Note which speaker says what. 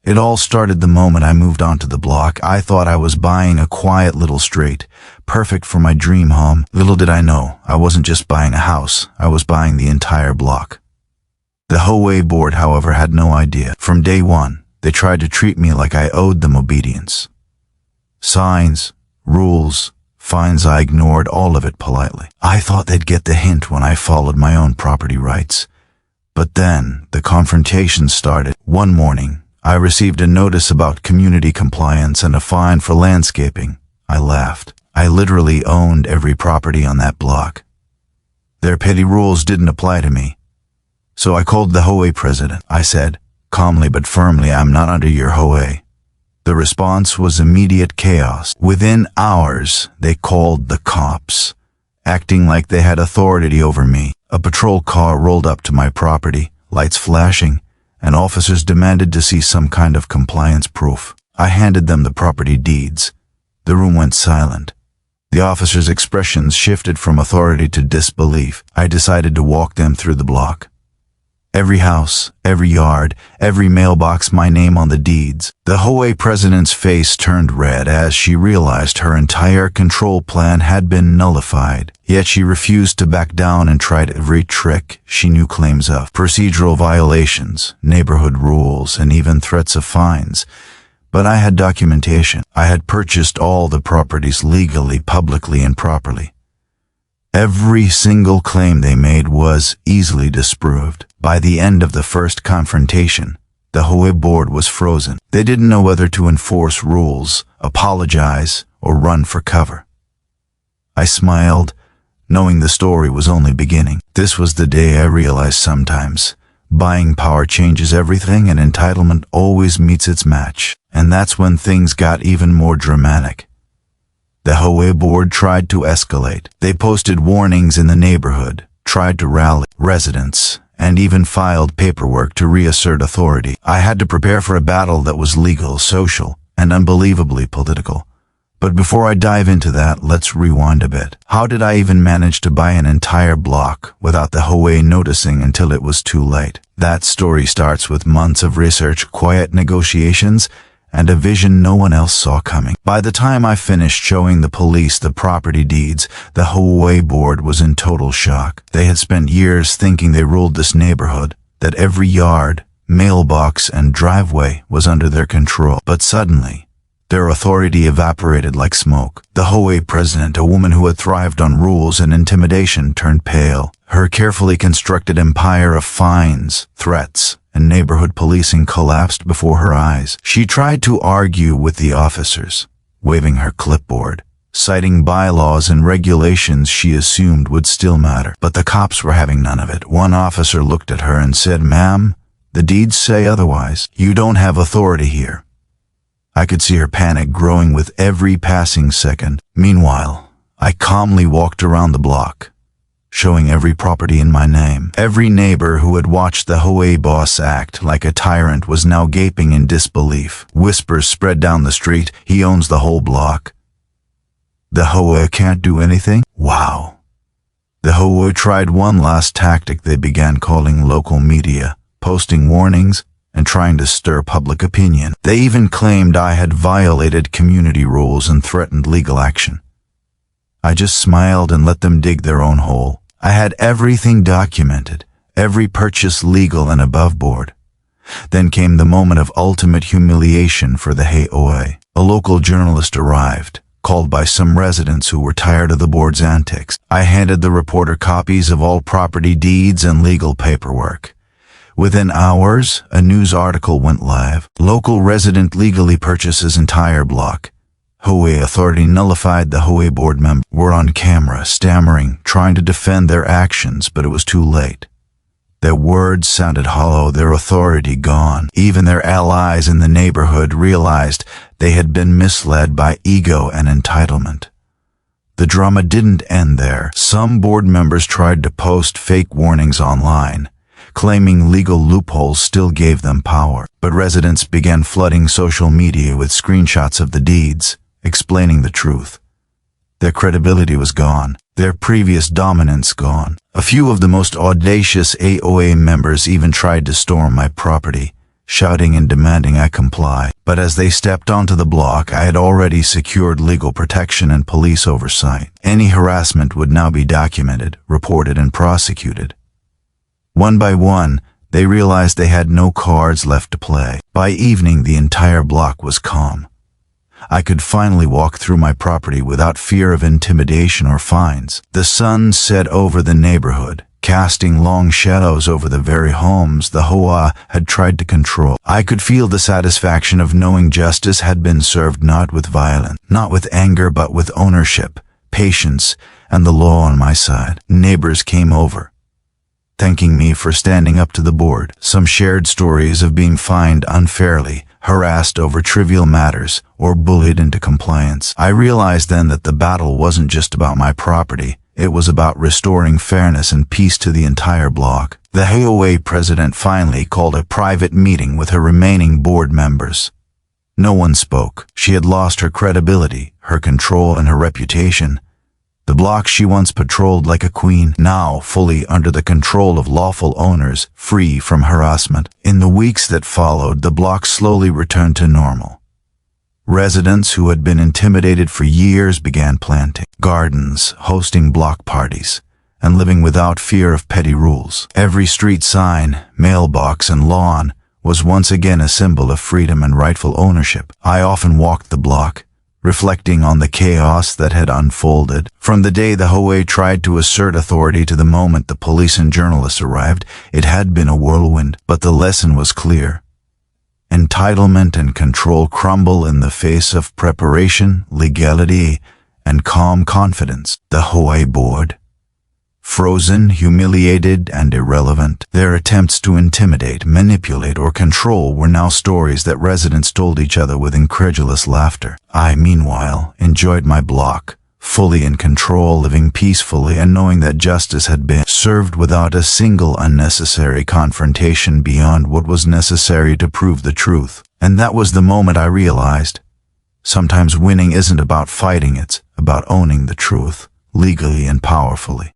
Speaker 1: It all started the moment I moved onto the block. I thought I was buying a quiet little street, perfect for my dream home. Little did I know, I wasn't just buying a house, I was buying the entire block. The HOA board, however, had no idea. From day one, they tried to treat me like I owed them obedience. Signs, rules, fines, I ignored all of it politely. I thought they'd get the hint when I followed my own property rights. But then, the confrontation started. One morning, I received a notice about community compliance and a fine for landscaping. I laughed. I literally owned every property on that block. Their petty rules didn't apply to me. So I called the HOA president. I said, calmly but firmly, I'm not under your HOA. The response was immediate chaos. Within hours, they called the cops, acting like they had authority over me. A patrol car rolled up to my property, lights flashing, and officers demanded to see some kind of compliance proof. I handed them the property deeds. The room went silent. The officers' expressions shifted from authority to disbelief. I decided to walk them through the block. Every house, every yard, every mailbox, my name on the deeds. The HOA president's face turned red as she realized her entire control plan had been nullified. Yet she refused to back down and tried every trick she knew, claims of procedural violations, neighborhood rules, and even threats of fines. But I had documentation. I had purchased all the properties legally, publicly, and properly. Every single claim they made was easily disproved. By the end of the first confrontation, the HOA board was frozen. They didn't know whether to enforce rules, apologize, or run for cover. I smiled, knowing the story was only beginning. This was the day I realized sometimes buying power changes everything and entitlement always meets its match. And that's when things got even more dramatic. The HOA board tried to escalate. They posted warnings in the neighborhood, tried to rally residents, and even filed paperwork to reassert authority. I had to prepare for a battle that was legal, social, and unbelievably political. But before I dive into that, let's rewind a bit. How did I even manage to buy an entire block without the HOA noticing until it was too late? That story starts with months of research, quiet negotiations, and a vision no one else saw coming. By the time I finished showing the police the property deeds, the HOA board was in total shock. They had spent years thinking they ruled this neighborhood, that every yard, mailbox, and driveway was under their control. But suddenly, their authority evaporated like smoke. The HOA president, a woman who had thrived on rules and intimidation, turned pale. Her carefully constructed empire of fines, threats, and neighborhood policing collapsed before her eyes. She tried to argue with the officers, waving her clipboard, citing bylaws and regulations she assumed would still matter. But the cops were having none of it. One officer looked at her and said, "Ma'am, the deeds say otherwise. You don't have authority here." I could see her panic growing with every passing second. Meanwhile, I calmly walked around the block, showing every property in my name. Every neighbor who had watched the HOA boss act like a tyrant was now gaping in disbelief. Whispers spread down the street, "He owns the whole block. The HOA can't do anything?" Wow. The HOA tried one last tactic. They began calling local media, posting warnings, and trying to stir public opinion. They even claimed I had violated community rules and threatened legal action. I just smiled and let them dig their own hole. I had everything documented, every purchase legal and above board. Then came the moment of ultimate humiliation for the HOA. A local journalist arrived, called by some residents who were tired of the board's antics. I handed the reporter copies of all property deeds and legal paperwork. Within hours, a news article went live. Local resident legally purchases entire block. HOA authority nullified. The HOA board members were on camera, stammering, trying to defend their actions, but it was too late. Their words sounded hollow, their authority gone. Even their allies in the neighborhood realized they had been misled by ego and entitlement. The drama didn't end there. Some board members tried to post fake warnings online, claiming legal loopholes still gave them power. But residents began flooding social media with screenshots of the deeds, explaining the truth. Their credibility was gone, their previous dominance gone. A few of the most audacious HOA members even tried to storm my property, shouting and demanding I comply. But as they stepped onto the block, I had already secured legal protection and police oversight. Any harassment would now be documented, reported, and prosecuted. One by one, they realized they had no cards left to play. By evening, the entire block was calm. I could finally walk through my property without fear of intimidation or fines. The sun set over the neighborhood, casting long shadows over the very homes the HOA had tried to control. I could feel the satisfaction of knowing justice had been served, not with violence, not with anger, but with ownership, patience, and the law on my side. Neighbors came over, thanking me for standing up to the board. Some shared stories of being fined unfairly, harassed over trivial matters, or bullied into compliance. I realized then that the battle wasn't just about my property. It was about restoring fairness and peace to the entire block. The HOA president finally called a private meeting with her remaining board members. No one spoke. She had lost her credibility, her control, and her reputation. The block she once patrolled like a queen, now fully under the control of lawful owners, free from harassment. In the weeks that followed, the block slowly returned to normal. Residents who had been intimidated for years began planting gardens, hosting block parties, and living without fear of petty rules. Every street sign, mailbox, and lawn was once again a symbol of freedom and rightful ownership. I often walked the block, reflecting on the chaos that had unfolded. From the day the HOA tried to assert authority to the moment the police and journalists arrived, it had been a whirlwind, but the lesson was clear. Entitlement and control crumble in the face of preparation, legality, and calm confidence. The HOA board, frozen, humiliated, and irrelevant. Their attempts to intimidate, manipulate, or control were now stories that residents told each other with incredulous laughter. I, meanwhile, enjoyed my block, fully in control, living peacefully, and knowing that justice had been served without a single unnecessary confrontation beyond what was necessary to prove the truth. And that was the moment I realized, sometimes winning isn't about fighting, it's about owning the truth, legally and powerfully.